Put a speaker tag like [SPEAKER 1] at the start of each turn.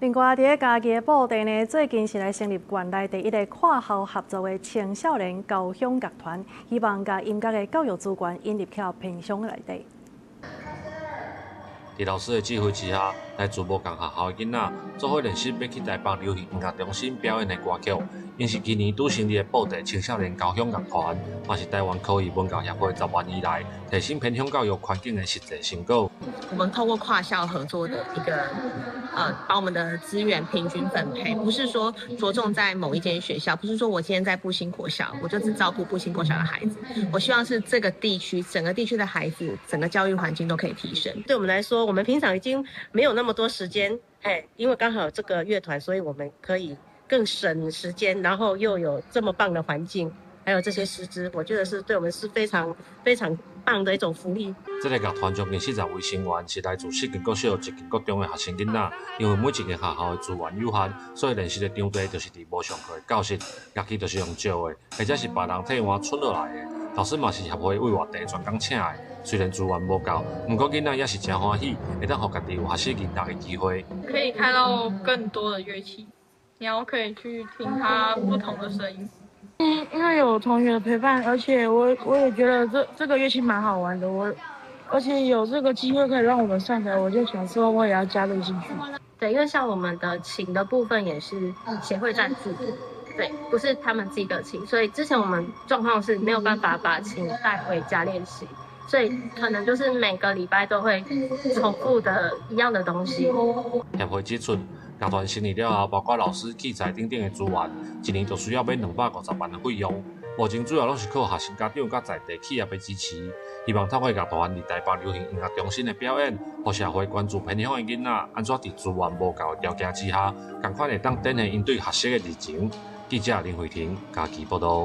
[SPEAKER 1] 另外，伫家己的布袋呢，最近是来成立县内第一个跨校合作的青少年交响乐团，希望把音乐的教育资源引入到平乡内底。
[SPEAKER 2] 伫老师的指挥之下，来自无共学校的囡仔做伙练习要去台北流行音乐中心表演的歌曲。因是今年拄成立的布袋青少年交响乐团，嘛是台湾口语文教协会10万以来提升偏乡教育环境的实际成果。
[SPEAKER 3] 我们透过跨校合作的一个把我们的资源平均分配，不是说着重在某一间学校，不是说我今天在布兴国小，我就只照顾布兴国小的孩子。我希望是这个地区整个地区的孩子，整个教育环境都可以提升。
[SPEAKER 4] 对我们来说，我们平常已经没有那么多时间，因为刚好有这个乐团，所以我们可以更省时间，然后又有这么棒的环境，还有这些师资，我觉得是对我们是非常非常棒的一种福利。
[SPEAKER 2] 这个乐团将近40位成员是来自4间国小、1间国中的学生囡仔，因为每一间学校的资源有限，所以练习的场地就是伫无上课的教室，乐器就是用借的，或者是别人替换存落来的。老师嘛是协会为外地专工请的，虽然资源无够，不过囡仔也是真欢喜，会当互家己有学习音乐的机会。
[SPEAKER 5] 可以看到更多的乐器，然后可以去听它不同的声音。
[SPEAKER 6] 因为有同学的陪伴，而且我也觉得这个乐器蛮好玩的，而且有这个机会可以让我们上台，我就想说我也要加入进去。
[SPEAKER 7] 对，因为像我们的琴的部分也是协会赞助，对，不是他们自己的琴，所以之前我们状况是没有办法把琴带回家练习，所以可能就是每个礼拜都会重复的一样的东西。
[SPEAKER 2] 协会指出，乐团成立了后，包括老师、器材等等的资源，一年就需要买250万的费用。目前主要拢是靠学生家长甲在地企业的支持，希望透过乐团伫台北流行音乐中心的表演，互社会关注偏乡的囡仔安怎伫资源无够的条件之下，同款会当展现因对学习的热情。记者林慧婷，家己报道。